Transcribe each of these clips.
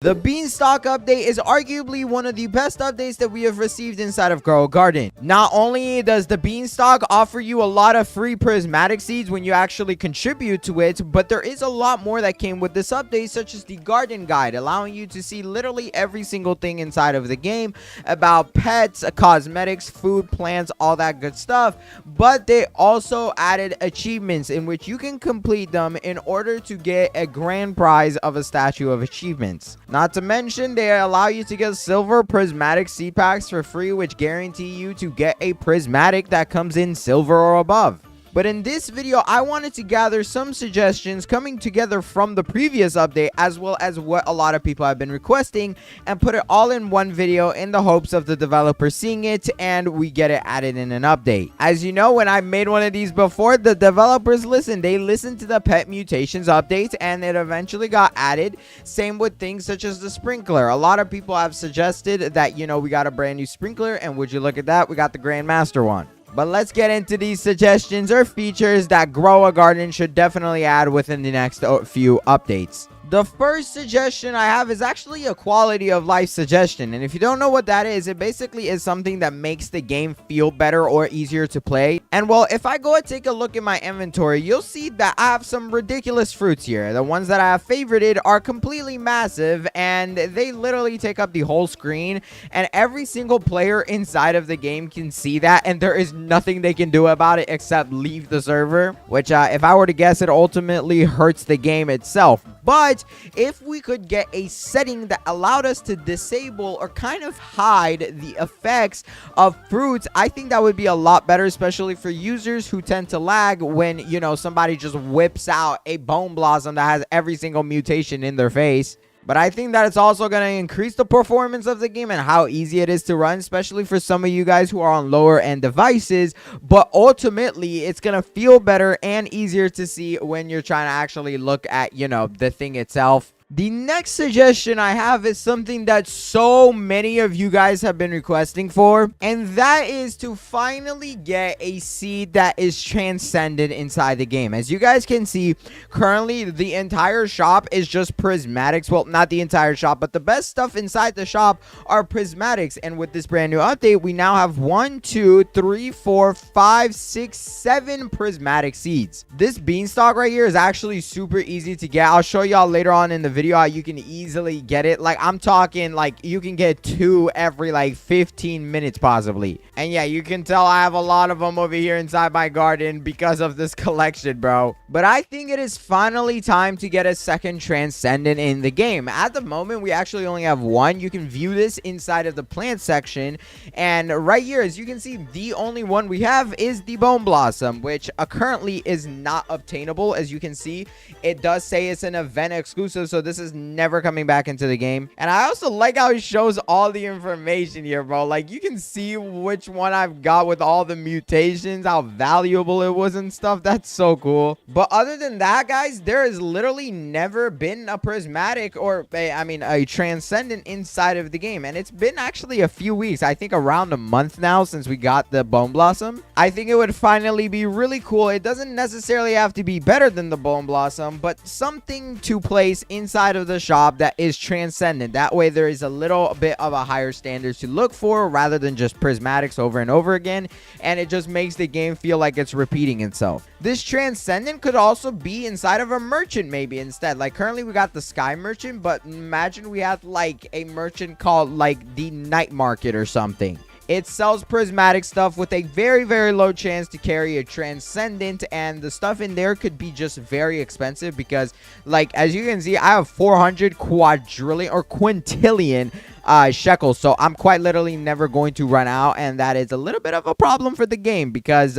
The Beanstalk update is arguably one of the best updates that we have received inside of Grow a Garden. Not only does the Beanstalk offer you a lot of free prismatic seeds when you actually contribute to it, but there is a lot more that came with this update, such as the garden guide, allowing you to see literally every single thing inside of the game about pets, cosmetics, food, plants, all that good stuff. But they also added achievements in which you can complete them in order to get a grand prize of a statue of achievements. Not to mention, they allow you to get silver prismatic seed packs for free, which guarantee you to get a prismatic that comes in silver or above. But in this video, I wanted to gather some suggestions coming together from the previous update, as well as what a lot of people have been requesting, and put it all in one video in the hopes of the developer seeing it and we get it added in an update. As you know, when I made one of these before, the developers listened. They listened to the pet mutations update and it eventually got added. Same with things such as the sprinkler. A lot of people have suggested that, you know, we got a brand new sprinkler, and would you look at that, we got the Grandmaster one. But let's get into these suggestions or features that Grow a Garden should definitely add within the next few updates. The first suggestion I have is actually a quality of life suggestion, and if you don't know what that is, it basically is something that makes the game feel better or easier to play. And well, if I go and take a look at my inventory, you'll see that I have some ridiculous fruits here. The ones that I have favorited are completely massive, and they literally take up the whole screen, and every single player inside of the game can see that, and there is nothing they can do about it except leave the server, which if I were to guess, it ultimately hurts the game itself. But if we could get a setting that allowed us to disable or kind of hide the effects of fruits, I think that would be a lot better, especially for users who tend to lag when, you know, somebody just whips out a BoneBlossom that has every single mutation in their face. But I think that it's also going to increase the performance of the game and how easy it is to run, especially for some of you guys who are on lower end devices. But ultimately, it's going to feel better and easier to see when you're trying to actually look at, you know, the thing itself. The next suggestion I have is something that so many of you guys have been requesting for, and that is to finally get a seed that is transcendent inside the game. As you guys can see, currently the entire shop is just prismatics. Well, not the entire shop, but the best stuff inside the shop are prismatics. And with this brand new update, we now have 1, 2, 3, 4, 5, 6, 7 prismatic seeds. This beanstalk right here is actually super easy to get. I'll show y'all later on in the video how you can easily get it. Like, I'm talking like you can get 2 every like 15 minutes possibly. And yeah, you can tell I have a lot of them over here inside my garden because of this collection, bro. But I think it is finally time to get a second transcendent in the game. At the moment, we actually only have 1. You can view this inside of the plant section, and right here, as you can see, the only one we have is the BoneBlossom, which currently is not obtainable. As you can see, it does say it's an event exclusive, so this is never coming back into the game. And I also like how it shows all the information here, bro. Like, you can see which one I've got with all the mutations, how valuable it was and stuff. That's so cool. But other than that, guys, there has literally never been a prismatic or a transcendent inside of the game, and it's been actually a few weeks. I think around a month now since we got the BoneBlossom. I think it would finally be really cool. It doesn't necessarily have to be better than the BoneBlossom, but something to place inside of the shop that is transcendent. That way there is a little bit of a higher standards to look for rather than just prismatics over and over again, and it just makes the game feel like it's repeating itself. This transcendent could also be inside of a merchant maybe instead. Like, currently we got the sky merchant, but imagine we had like a merchant called like the night market or something. It sells prismatic stuff with a very, very low chance to carry a transcendent, and the stuff in there could be just very expensive because, like, as you can see, I have 400 quadrillion or quintillion sheckles, so I'm quite literally never going to run out, and that is a little bit of a problem for the game because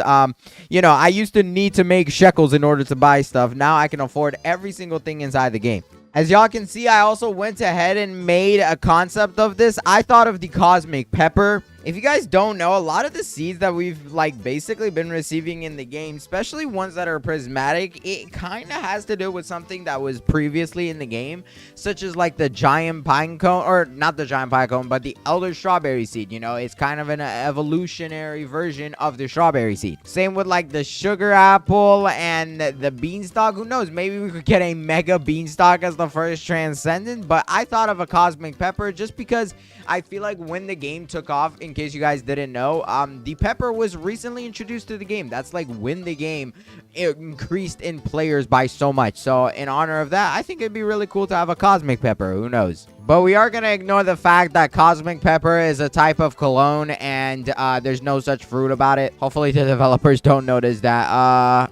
you know, I used to need to make sheckles in order to buy stuff. Now I can afford every single thing inside the game. As y'all can see, I also went ahead and made a concept of this. I thought of the cosmic pepper. If you guys don't know, a lot of the seeds that we've like basically been receiving in the game, especially ones that are prismatic, it kind of has to do with something that was previously in the game, such as like the giant pine cone, or not the giant pine cone, but the elder strawberry seed. You know, it's kind of an evolutionary version of the strawberry seed. Same with like the sugar apple and the beanstalk. Who knows, maybe we could get a mega beanstalk as the first transcendent, but I thought of a cosmic pepper just because I feel like when the game took off, in case you guys didn't know, the pepper was recently introduced to the game. That's like when the game increased in players by so much. So in honor of that, I think it'd be really cool to have a cosmic pepper. Who knows? But we are going to ignore the fact that cosmic pepper is a type of cologne and there's no such fruit about it. Hopefully the developers don't notice that.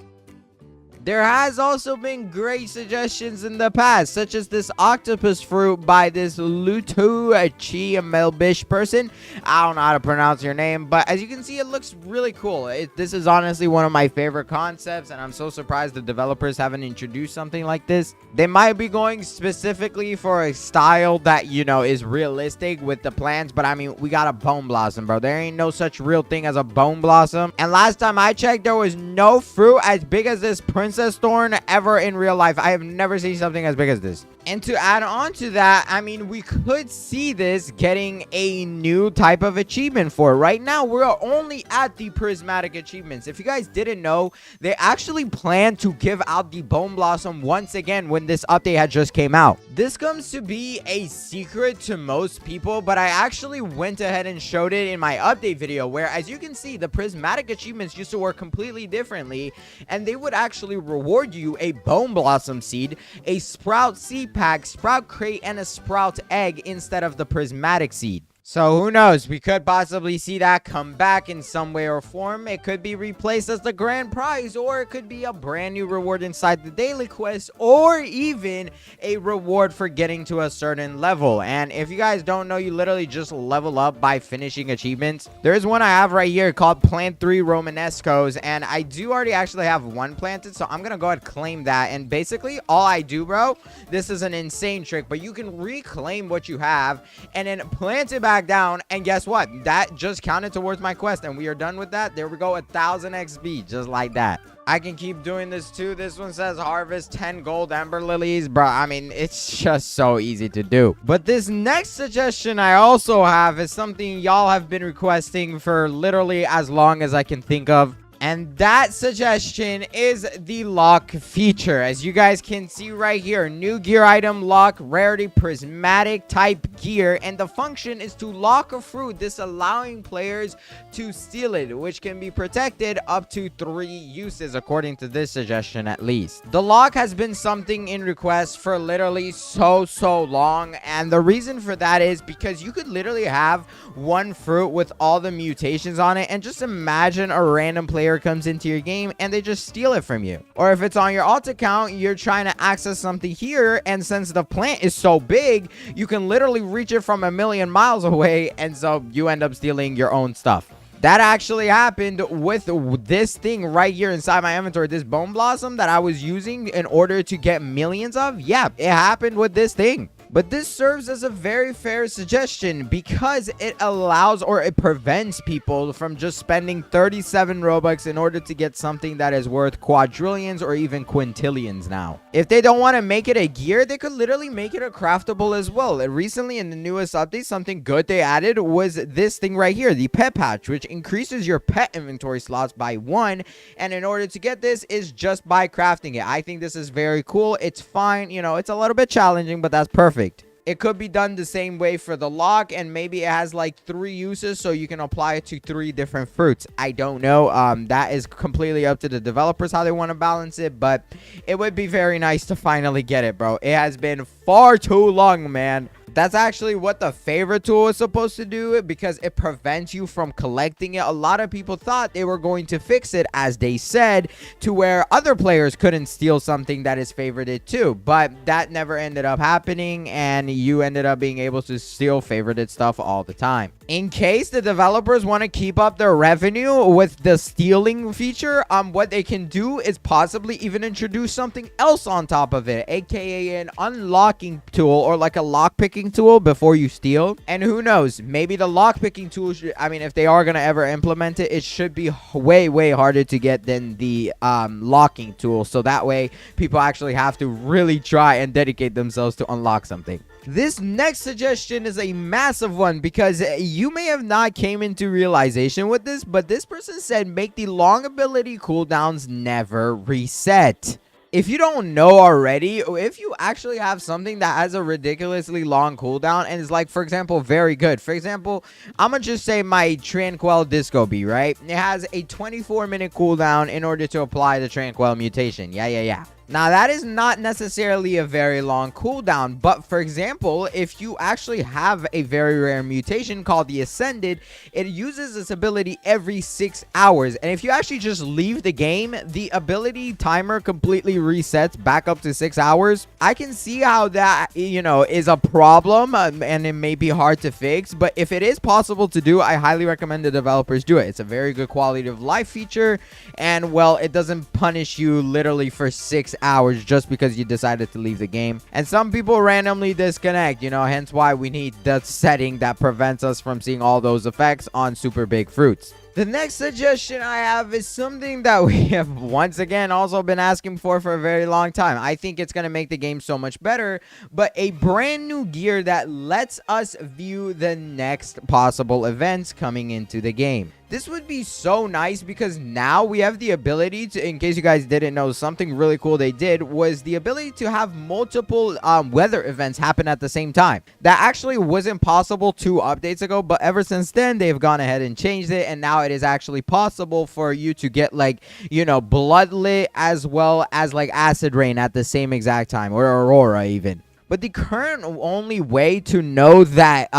There has also been great suggestions in the past, such as this octopus fruit by this Lutu Melbish person. I don't know how to pronounce your name, but as you can see, it looks really cool. This is honestly one of my favorite concepts, and I'm so surprised the developers haven't introduced something like this. They might be going specifically for a style that, you know, is realistic with the plants, but I mean, we got a BoneBlossom, bro. There ain't no such real thing as a BoneBlossom. And last time I checked, there was no fruit as big as this Princess Thorn ever in real life. I have never seen something as big as this. And to add on to that, I mean, we could see this getting a new type of achievement for it. Right now, we're only at the prismatic achievements. If you guys didn't know, they actually plan to give out the BoneBlossom once again when this update had just came out. This comes to be a secret to most people, but I actually went ahead and showed it in my update video, where as you can see, the prismatic achievements used to work completely differently, and they would actually reward you a BoneBlossom seed, a sprout seed pack, sprout crate, and a sprout egg instead of the prismatic seed. So who knows, we could possibly see that come back in some way or form. It could be replaced as the grand prize, or it could be a brand new reward inside the daily quest, or even a reward for getting to a certain level. And if you guys don't know, you literally just level up by finishing achievements. There's one I have right here called Plant 3 Romanescos, and I do already actually have one planted, so I'm gonna go ahead and claim that. And basically all I do, bro, this is an insane trick, but you can reclaim what you have and then plant it back down, and guess what, that just counted towards my quest, and we are done with that. There we go, 1000 XP, just like that. I can keep doing this too. This one says harvest 10 gold ember lilies, bro. I mean, it's just so easy to do. But this next suggestion I also have is something y'all have been requesting for literally as long as I can think of. And that suggestion is the lock feature. As you guys can see right here, new gear item lock, rarity prismatic type gear, and the function is to lock a fruit, this allowing players to steal it, which can be protected up to 3 uses according to this suggestion at least. The lock has been something in request for literally so long, and the reason for that is because you could literally have one fruit with all the mutations on it, and just imagine a random player comes into your game and they just steal it from you. Or if it's on your alt account, you're trying to access something here, and since the plant is so big, you can literally reach it from a million miles away, and so you end up stealing your own stuff. That actually happened with this thing right here inside my inventory, this BoneBlossom that I was using in order to get millions of. Yeah, it happened with this thing. But this serves as a very fair suggestion because it allows, or it prevents people from just spending 37 Robux in order to get something that is worth quadrillions or even quintillions now. If they don't want to make it a gear, they could literally make it a craftable as well. Recently in the newest update, something good they added was this thing right here, the pet patch, which increases your pet inventory slots by 1. And in order to get this is just by crafting it. I think this is very cool. It's fine. You know, it's a little bit challenging, but that's perfect. It could be done the same way for the lock, and maybe it has like 3 uses, so you can apply it to 3 different fruits. I don't know. That is completely up to the developers how they want to balance it, but it would be very nice to finally get it, bro. It has been far too long, man. That's actually what the favorite tool is supposed to do, because it prevents you from collecting it. A lot of people thought they were going to fix it, as they said, to where other players couldn't steal something that is favorited too. But that never ended up happening, and you ended up being able to steal favorited stuff all the time. In case the developers want to keep up their revenue with the stealing feature, what they can do is possibly even introduce something else on top of it, aka an unlocking tool, or like a lockpicking picking tool before you steal. And who knows, maybe the lock picking tool if they are gonna ever implement it, it should be way harder to get than the locking tool, so that way people actually have to really try and dedicate themselves to unlock something. This next suggestion is a massive one because you may have not came into realization with this, but this person said make the long ability cooldowns never reset. If you don't know already, if you actually have something that has a ridiculously long cooldown and is like, for example, very good. For example, I'm going to just say my Tranquil Disco Bee, right? It has a 24-minute cooldown in order to apply the Tranquil mutation. Yeah. Now, that is not necessarily a very long cooldown, but for example, if you actually have a very rare mutation called the Ascended, it uses this ability every 6 hours. And if you actually just leave the game, the ability timer completely resets back up to 6 hours. I can see how that, is a problem and it may be hard to fix, but if it is possible to do, I highly recommend the developers do it. It's a very good quality of life feature, and well, it doesn't punish you literally for 6 hours just because you decided to leave the game. And some people randomly disconnect, hence why we need the setting that prevents us from seeing all those effects on super big fruits. The next suggestion I have is something that we have once again also been asking for a very long time. I think it's going to make the game so much better, but a brand new gear that lets us view the next possible events coming into the game. This would be so nice because now we have the ability to, in case you guys didn't know, something really cool they did was the ability to have multiple weather events happen at the same time. That actually wasn't possible 2 updates ago, but ever since then, they've gone ahead and changed it, and now it is actually possible for you to get bloodlit as well as acid rain at the same exact time, or aurora even. But the current only way to know that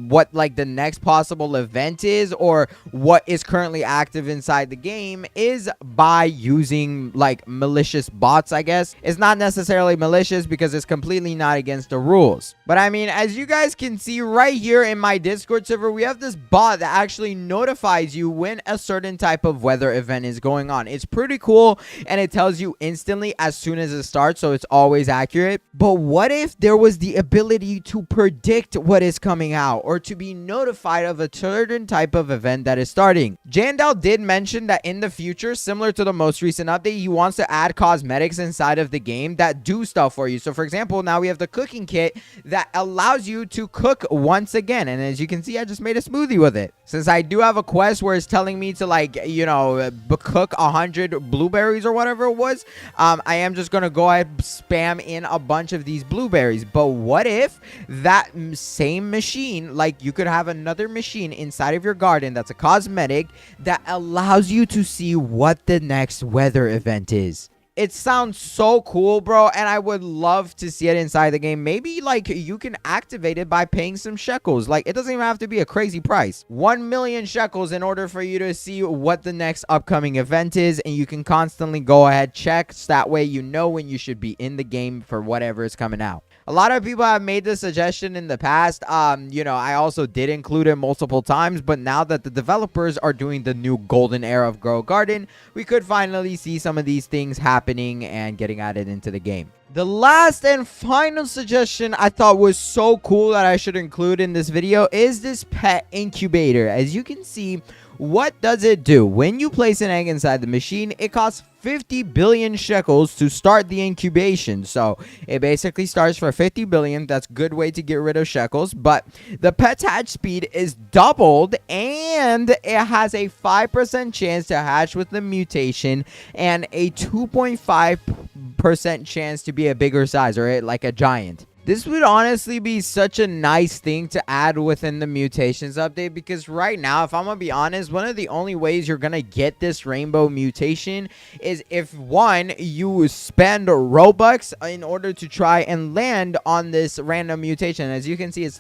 what the next possible event is or what is currently active inside the game is by using malicious bots, I guess. It's not necessarily malicious because it's completely not against the rules. But as you guys can see right here in my Discord server, we have this bot that actually notifies you when a certain type of weather event is going on. It's pretty cool, and it tells you instantly as soon as it starts, so it's always accurate. But what if there was the ability to predict what is coming out or to be notified of a certain type of event that is starting? Jandal did mention that in the future, similar to the most recent update, he wants to add cosmetics inside of the game that do stuff for you. So for example, now we have the cooking kit that allows you to cook once again, and as you can see, I just made a smoothie with it. Since I do have a quest where it's telling me to cook 100 blueberries or whatever it was, I am just gonna go ahead and spam in a bunch of these blueberries. But what if that same machine, you could have another machine inside of your garden that's a cosmetic that allows you to see what the next weather event is? It sounds so cool, bro, and I would love to see it inside the game. Maybe you can activate it by paying some sheckles. It doesn't even have to be a crazy price. 1 million sheckles in order for you to see what the next upcoming event is, and you can constantly go ahead check, so that way you know when you should be in the game for whatever is coming out. A lot of people have made this suggestion in the past. I also did include it multiple times, but now that the developers are doing the new golden era of Grow Garden, we could finally see some of these things happening and getting added into the game. The last and final suggestion I thought was so cool that I should include in this video is this pet incubator. As you can see, what does it do? When you place an egg inside the machine, it costs 50 billion shekels to start the incubation. So it basically starts for 50 billion. That's a good way to get rid of shekels. But the pet's hatch speed is doubled, and it has a 5% chance to hatch with the mutation and a 2.5% chance to be a bigger size, or like a giant. This would honestly be such a nice thing to add within the Mutations update, because right now, if I'm gonna be honest, one of the only ways you're gonna get this rainbow mutation is if, one, you spend Robux in order to try and land on this random mutation. As you can see, it's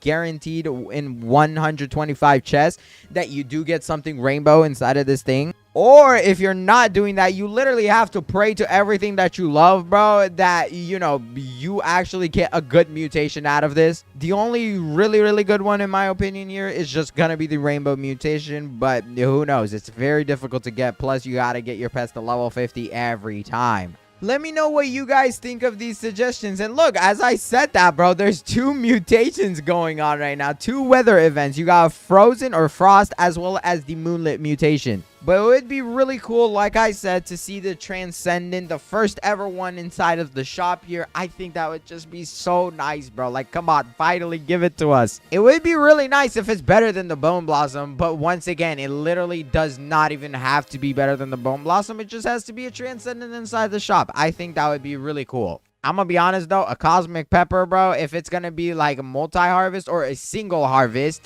guaranteed in 125 chests that you do get something rainbow inside of this thing. Or if you're not doing that, you literally have to pray to everything that you love, bro, that, you actually get a good mutation out of this. The only really good one, in my opinion, here is just gonna be the rainbow mutation, but who knows? It's very difficult to get. Plus, you gotta get your pets to level 50 every time. Let me know what you guys think of these suggestions. And look, as I said that, bro, there's 2 mutations going on right now. 2 weather events. You got Frozen or Frost as well as the Moonlit mutation. But it would be really cool, like I said, to see the Transcendent, the first ever one inside of the shop here. I think that would just be so nice, bro. Like, come on, finally give it to us. It would be really nice if it's better than the BoneBlossom. But once again, it literally does not even have to be better than the BoneBlossom. It just has to be a Transcendent inside the shop. I think that would be really cool. I'm gonna be honest though, a cosmic pepper, bro, if it's gonna be like a multi-harvest or a single harvest,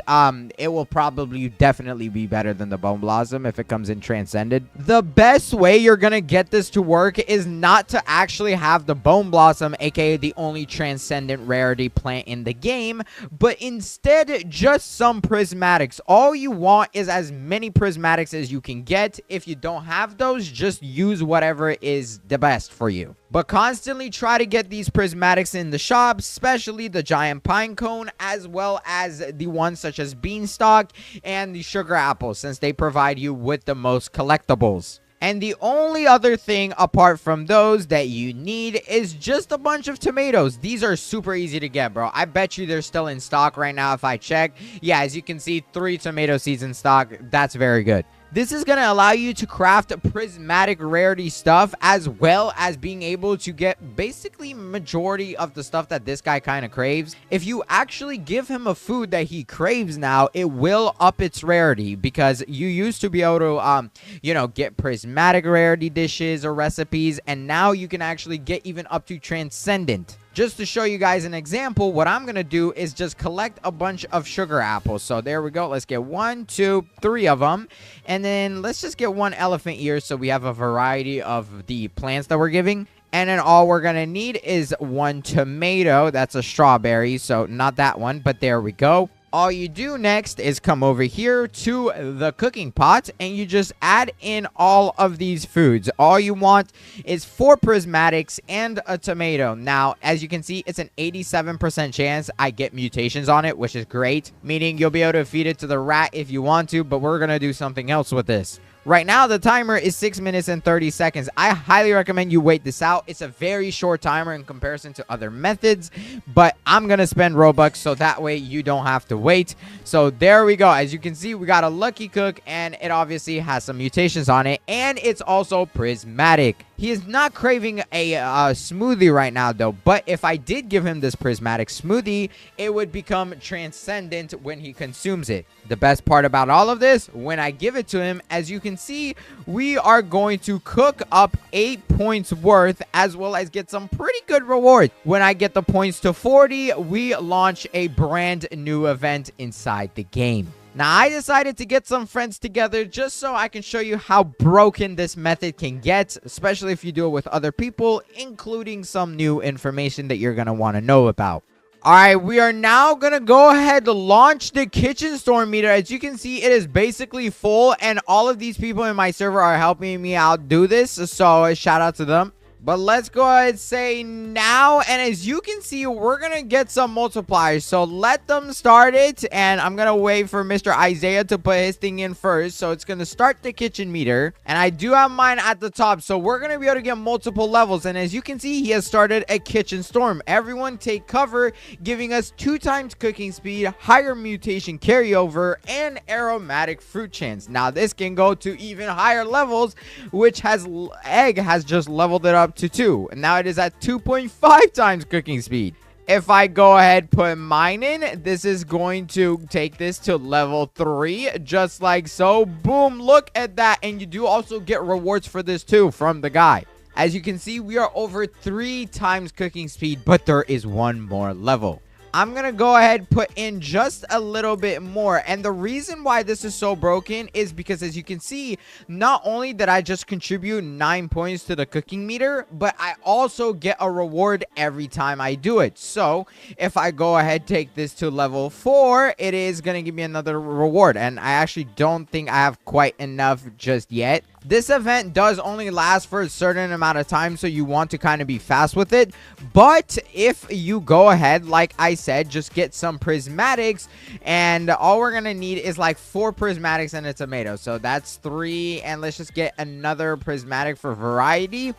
it will probably definitely be better than the BoneBlossom if it comes in transcended. The best way you're gonna get this to work is not to actually have the BoneBlossom, aka the only transcendent rarity plant in the game, but instead just some prismatics. All you want is as many prismatics as you can get. If you don't have those, just use whatever is the best for you. But constantly try to get these prismatics in the shop, especially the giant pine cone, as well as the ones such as beanstalk and the sugar apple, since they provide you with the most collectibles. And the only other thing apart from those that you need is just a bunch of tomatoes. These are super easy to get, bro. I bet you they're still in stock right now if I check. Yeah, as you can see, 3 tomato seeds in stock. That's very good. This is going to allow you to craft prismatic rarity stuff, as well as being able to get basically majority of the stuff that this guy kind of craves. If you actually give him a food that he craves now, it will up its rarity, because you used to be able to, get prismatic rarity dishes or recipes, and now you can actually get even up to transcendent. Just to show you guys an example, what I'm going to do is just collect a bunch of sugar apples. So there we go. Let's get 1, 2, 3 of them. And then let's just get 1 elephant ear so we have a variety of the plants that we're giving. And then all we're going to need is 1 tomato. That's a strawberry, so not that one, but there we go. All you do next is come over here to the cooking pot and you just add in all of these foods. All you want is 4 prismatics and a tomato. Now, as you can see, it's an 87% chance I get mutations on it, which is great, meaning you'll be able to feed it to the rat if you want to, but we're going to do something else with this. Right now, the timer is 6 minutes and 30 seconds. I highly recommend you wait this out. It's a very short timer in comparison to other methods, but I'm going to spend Robux so that way you don't have to wait. So there we go. As you can see, we got a lucky cook, and it obviously has some mutations on it, and it's also prismatic. He is not craving a smoothie right now, though. But if I did give him this prismatic smoothie, it would become transcendent when he consumes it. The best part about all of this, when I give it to him, as you can see, we are going to cook up 8 points worth, as well as get some pretty good rewards. When I get the points to 40, we launch a brand new event inside the game. Now, I decided to get some friends together just so I can show you how broken this method can get, especially if you do it with other people, including some new information that you're going to want to know about. All right, we are now going to go ahead to launch the kitchen storm meter. As you can see, it is basically full, and all of these people in my server are helping me out do this, so shout out to them. But let's go ahead and say now, and as you can see, we're going to get some multipliers. So let them start it, and I'm going to wait for Mr. Isaiah to put his thing in first. So it's going to start the kitchen meter, and I do have mine at the top. So we're going to be able to get multiple levels, and as you can see, he has started a kitchen storm. Everyone take cover, giving us 2 times cooking speed, higher mutation carryover, and aromatic fruit chance. Now, this can go to even higher levels, which has Egg has just leveled it up to 2, and now it is at 2.5 times cooking speed. If I go ahead put mine in, this is going to take this to level 3, just like so. Boom, look at that. And you do also get rewards for this too from the guy. As you can see, we are over 3 times cooking speed, but there is one more level. I'm going to go ahead and put in just a little bit more. And the reason why this is so broken is because, as you can see, not only did I just contribute 9 points to the cooking meter, but I also get a reward every time I do it. So if I go ahead take this to level 4, it is going to give me another reward. And I actually don't think I have quite enough just yet. This event does only last for a certain amount of time, so you want to kind of be fast with it. But if you go ahead, like I said, just get some prismatics, and all we're gonna need is like 4 prismatics and a tomato. So that's 3, and let's just get another prismatic for variety.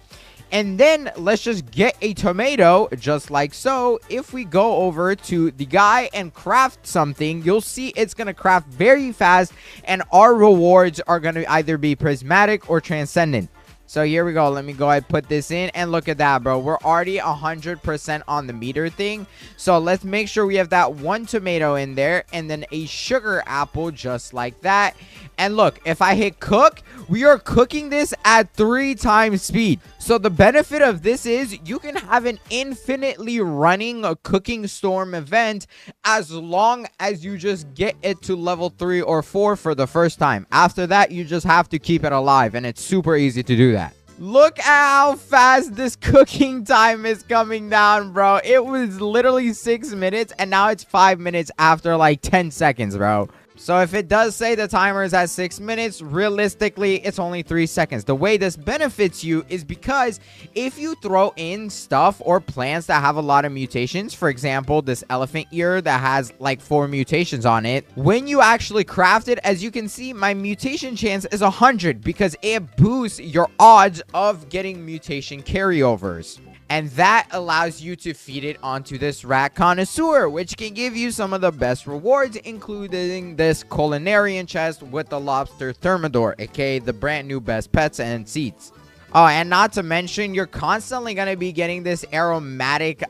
And then let's just get a tomato just like so. If we go over to the guy and craft something, you'll see it's going to craft very fast, and our rewards are going to either be prismatic or transcendent. So here we go. Let me go ahead and put this in, and look at that, bro. We're already 100% on the meter thing. So let's make sure we have that one tomato in there, and then a sugar apple just like that. And look, if I hit cook, we are cooking this at 3 times speed. So the benefit of this is you can have an infinitely running cooking storm event as long as you just get it to level 3 or 4 for the first time. After that, you just have to keep it alive, and it's super easy to do that. Look at how fast this cooking time is coming down, bro. It was literally 6 minutes, and now it's 5 minutes after like 10 seconds, bro. So if it does say the timer is at 6 minutes, realistically, it's only 3 seconds. The way this benefits you is because if you throw in stuff or plants that have a lot of mutations, for example, this elephant ear that has like 4 mutations on it, when you actually craft it, as you can see, my mutation chance is 100 because it boosts your odds of getting mutation carryovers. And that allows you to feed it onto this rat connoisseur, which can give you some of the best rewards, including this culinarian chest with the lobster thermidor, aka the brand new best pets and seeds. Oh, and not to mention, you're constantly going to be getting this aromatic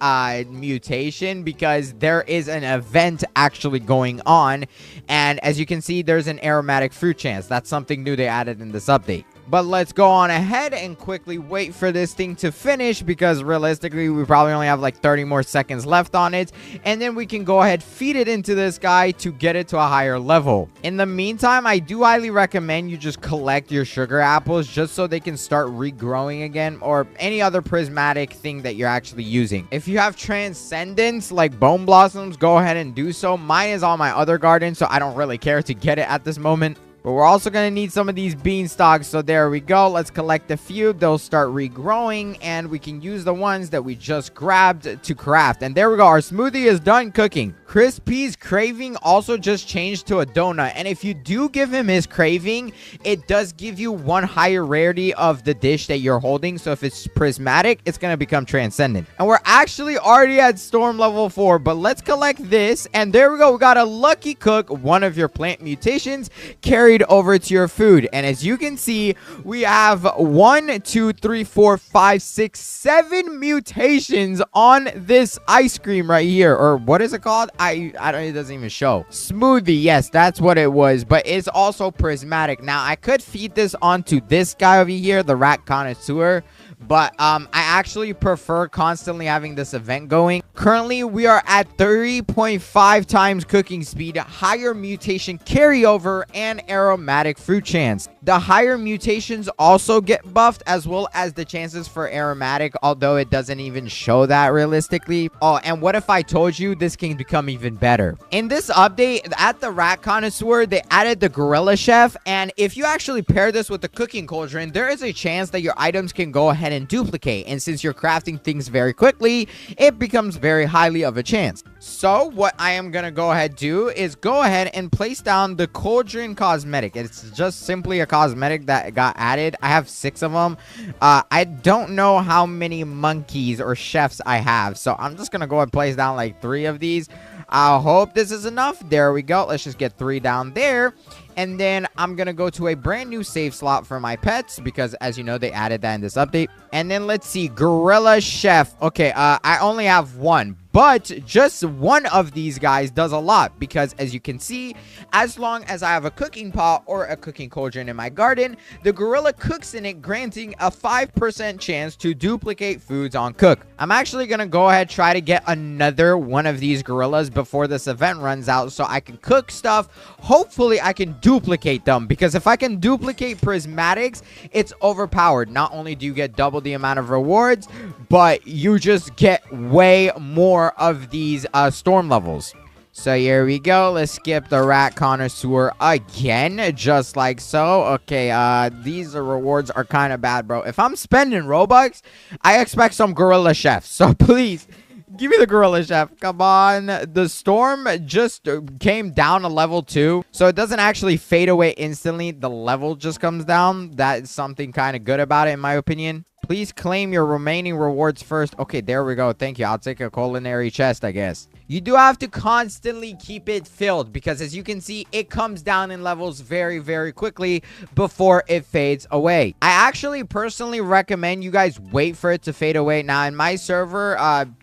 mutation because there is an event actually going on. And as you can see, there's an aromatic fruit chance. That's something new they added in this update. But let's go on ahead and quickly wait for this thing to finish because realistically, we probably only have like 30 more seconds left on it. And then we can go ahead, feed it into this guy to get it to a higher level. In the meantime, I do highly recommend you just collect your sugar apples just so they can start regrowing again, or any other prismatic thing that you're actually using. If you have transcendence like BoneBlossoms, go ahead and do so. Mine is on my other garden, so I don't really care to get it at this moment. But we're also going to need some of these beanstalks. So there we go. Let's collect a few. They'll start regrowing. And we can use the ones that we just grabbed to craft. And there we go. Our smoothie is done cooking. Crispy's craving also just changed to a donut. And if you do give him his craving, it does give you 1 higher rarity of the dish that you're holding. So if it's prismatic, it's going to become transcendent. And we're actually already at storm level 4. But let's collect this. And there we go. We got a lucky cook. One of your plant mutations carried over to your food. And as you can see, we have 1, 2, 3, 4, 5, 6, 7 mutations on this ice cream right here. Or what is it called? I don't, it doesn't even show. Smoothie. Yes, that's what it was. But it's also prismatic. Now, I could feed this onto this guy over here, the rat connoisseur. But I actually prefer constantly having this event going. Currently, we are at 30.5 times cooking speed, higher mutation carryover, and aromatic fruit chance. The higher mutations also get buffed, as well as the chances for aromatic, although it doesn't even show that realistically. Oh, and what if I told you this can become even better? In this update, at the rat connoisseur, they added the gorilla chef, and if you actually pair this with the cooking cauldron, there is a chance that your items can go ahead and duplicate. And since you're crafting things very quickly, it becomes very highly of a chance. So what I am gonna go ahead do is go ahead and place down the cauldron cosmetic. It's just simply a cosmetic that got added. I have 6 of them. I don't know how many monkeys or chefs I have, so I'm just gonna go and place down like 3 of these. I hope this is enough. There we go. Let's just get 3 down there. And then I'm going to go to a brand new save slot for my pets because, as you know, they added that in this update. And then let's see. Gorilla Chef. Okay, I only have 1. But just one of these guys does a lot because, as you can see, as long as I have a cooking pot or a cooking cauldron in my garden, the gorilla cooks in it, granting a 5% chance to duplicate foods on cook. I'm actually going to go ahead try to get another one of these gorillas before this event runs out so I can cook stuff. Hopefully, I can duplicate them because if I can duplicate prismatics, it's overpowered. Not only do you get double the amount of rewards, but you just get way more of these storm levels. So here we go. Let's skip the rat connoisseur again, just like so. Okay, these rewards are kind of bad, bro. If I'm spending Robux, I expect some gorilla chef. So please, give me the gorilla chef. Come on. The storm just came down to level 2. So it doesn't actually fade away instantly. The level just comes down. That is something kind of good about it, in my opinion. Please claim your remaining rewards first. Okay, there we go. Thank you. I'll take a culinary chest, I guess. You do have to constantly keep it filled because, as you can see, it comes down in levels very, very quickly before it fades away. I actually personally recommend you guys wait for it to fade away. Now, in my server,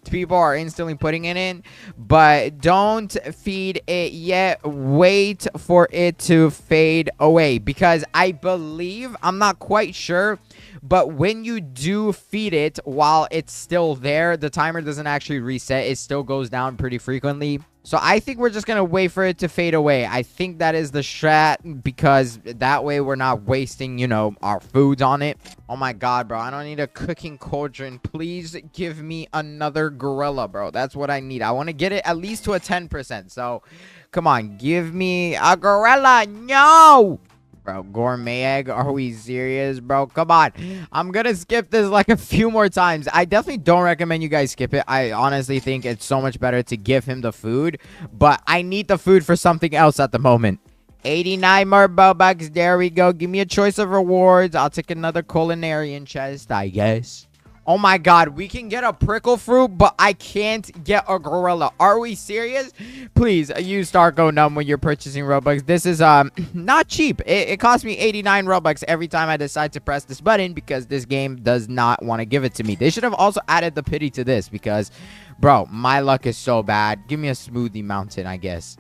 people are instantly putting it in, but don't feed it yet. Wait for it to fade away because I believe, I'm not quite sure, but when you do feed it while it's still there, the timer doesn't actually reset. It still goes down pretty frequently. So I think we're just going to wait for it to fade away. I think that is the strat because that way we're not wasting, you know, our foods on it. Oh my God, bro. I don't need a cooking cauldron. Please give me another gorilla, bro. That's what I need. I want to get it at least to a 10%. So come on, give me a gorilla. No! Bro, gourmet egg, are we serious, bro? Come on. I'm gonna skip this like a few more times. I definitely don't recommend you guys skip it. I honestly think it's so much better to give him the food, but I need the food for something else at the moment. 89 more Bobucks. There we go. Give me a choice of rewards. I'll take another culinarian chest, I guess. Oh my God, we can get a prickle fruit, but I can't get a gorilla. Are we serious? Please use Starco Numb when you're purchasing Robux. This is not cheap. It costs me 89 Robux every time I decide to press this button because this game does not want to give it to me. They should have also added the pity to this because, bro, my luck is so bad. Give me a smoothie mountain, I guess.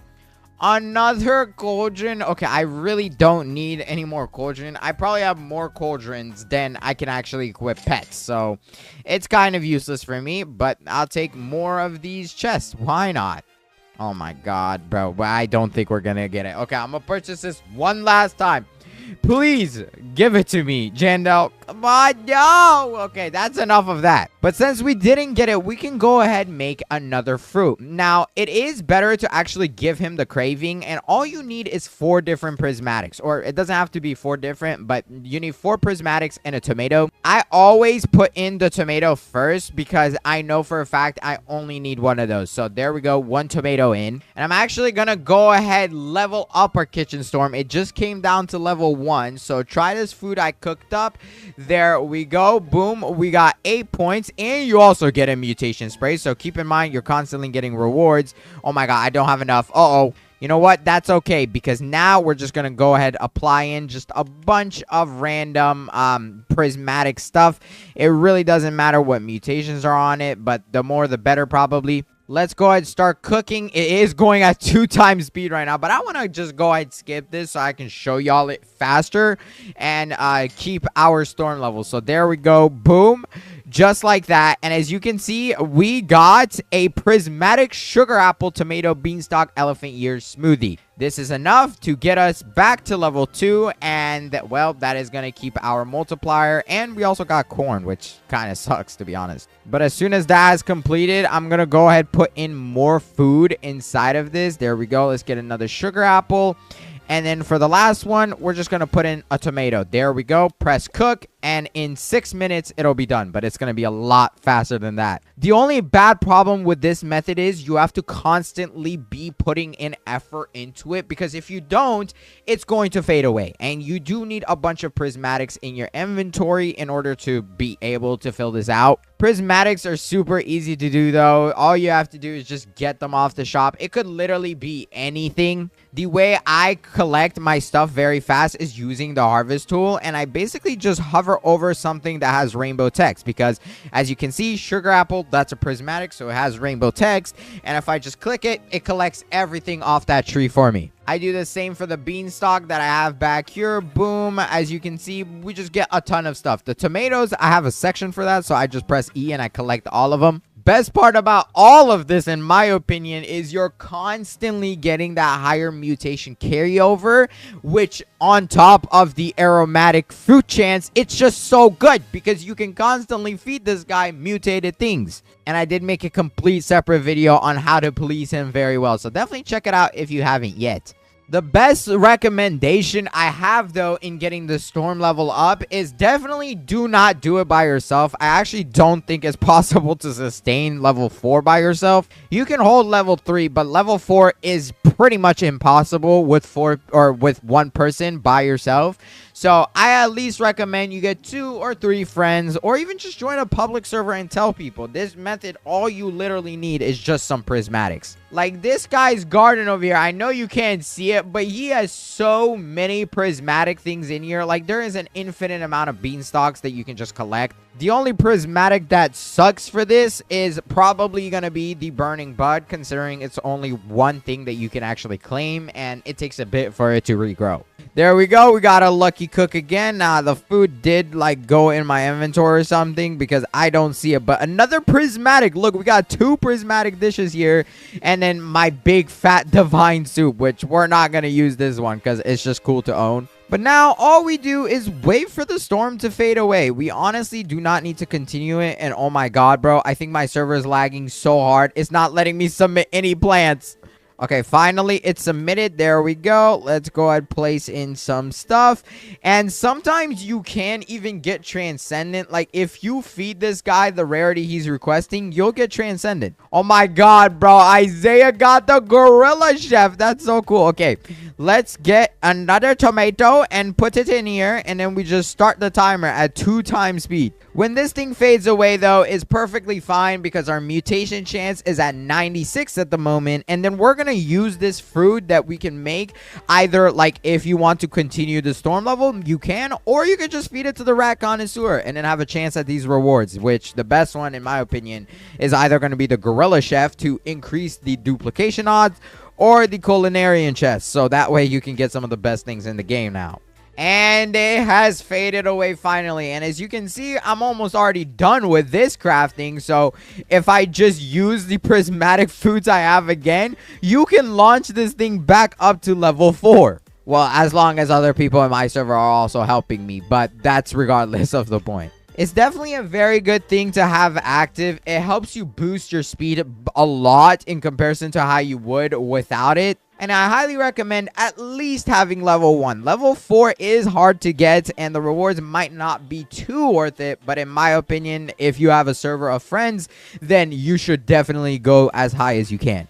Another cauldron. Okay, I really don't need any more cauldron. I probably have more cauldrons than I can actually equip pets, so it's kind of useless for me, but I'll take more of these chests. Why not? Oh my God, bro, but I don't think we're gonna get it. Okay, I'm gonna purchase this one last time. Please give it to me, Jandel. Come on, no. Okay, that's enough of that. But since we didn't get it, we can go ahead and make another fruit. Now, it is better to actually give him the craving, and all you need is 4 different prismatics. Or it doesn't have to be 4 different, but you need 4 prismatics and a tomato. I always put in the tomato first because I know for a fact I only need 1 of those. So there we go, 1 tomato in. And I'm actually gonna go ahead level up our kitchen storm. It just came down to level 1, so try this food I cooked up. There we go. Boom, we got 8 points, and you also get a mutation spray, so keep in mind you're constantly getting rewards. Oh my God, I don't have enough. Uh-oh. You know what? That's okay, because now we're just gonna go ahead apply in just a bunch of random prismatic stuff. It really doesn't matter what mutations are on it, but the more the better probably. Let's go ahead and start cooking. It is going at 2 times speed right now, but I want to just go ahead and skip this so I can show y'all it faster and keep our storm level. So there we go. Boom. Just like that. And as you can see, we got a prismatic sugar apple tomato beanstalk elephant ear smoothie. This is enough to get us back to level 2, and well, that is going to keep our multiplier. And we also got corn, which kind of sucks, to be honest. But as soon as that is completed, I'm going to go ahead and put in more food inside of this. There we go. Let's get another sugar apple. And then for the last one, we're just going to put in a tomato. There we go. Press cook. And in 6 minutes, it'll be done. But it's going to be a lot faster than that. The only bad problem with this method is you have to constantly be putting in effort into it. Because if you don't, it's going to fade away. And you do need a bunch of prismatics in your inventory in order to be able to fill this out. Prismatics are super easy to do, though. All you have to do is just get them off the shop. It could literally be anything. The way I collect my stuff very fast is using the harvest tool. And I basically just hover over something that has rainbow text, because as you can see, sugar apple, that's a prismatic, so it has rainbow text. And if I just click it, it collects everything off that tree for me. I do the same for the beanstalk that I have back here. Boom. As you can see, we just get a ton of stuff. The tomatoes, I have a section for that, so I just press E and I collect all of them. Best part about all of this, in my opinion, is you're constantly getting that higher mutation carryover, which on top of the aromatic fruit chance, it's just so good because you can constantly feed this guy mutated things. And I did make a complete separate video on how to police him very well, so definitely check it out if you haven't yet. The best recommendation I have, though, in getting the storm level up is definitely do not do it by yourself. I actually don't think it's possible to sustain level 4 by yourself. You can hold level 3, but level 4 is pretty much impossible with 1 person by yourself. So I at least recommend you get 2 or 3 friends, or even just join a public server and tell people. This method, all you literally need is just some prismatics. Like this guy's garden over here, I know you can't see it, but he has so many prismatic things in here. Like there is an infinite amount of beanstalks that you can just collect. The only prismatic that sucks for this is probably going to be the burning bud, considering it's only one thing that you can actually claim, and it takes a bit for it to regrow. There we go. We got a lucky cook again. Now, the food did, like, go in my inventory or something because I don't see it. But another prismatic. Look, we got 2 prismatic dishes here. And then my big fat divine soup, which we're not going to use this one because it's just cool to own. But now, all we do is wait for the storm to fade away. We honestly do not need to continue it. And oh my god, bro. I think my server is lagging so hard. It's not letting me submit any plants. Okay, finally, it's submitted. There we go. Let's go ahead and place in some stuff. And sometimes you can even get Transcendent. Like, if you feed this guy the rarity he's requesting, you'll get Transcendent. Oh my god, bro. Isaiah got the Gorilla Chef. That's so cool. Okay, let's get another tomato and put it in here. And then we just start the timer at 2 times speed. When this thing fades away, though, it's perfectly fine because our mutation chance is at 96 at the moment. And then we're going to use this fruit that we can make either, like, if you want to continue the storm level, you can, or you can just feed it to the rat connoisseur and then have a chance at these rewards, which the best one, in my opinion, is either going to be the Gorilla Chef to increase the duplication odds or the Culinarian chest. So that way you can get some of the best things in the game now. And it has faded away finally. And as you can see, I'm almost already done with this crafting. So if I just use the prismatic foods I have again, you can launch this thing back up to level 4. Well, as long as other people in my server are also helping me. But that's regardless of the point. It's definitely a very good thing to have active. It helps you boost your speed a lot in comparison to how you would without it. And I highly recommend at least having level 1. Level 4 is hard to get, and the rewards might not be too worth it. But in my opinion, if you have a server of friends, then you should definitely go as high as you can.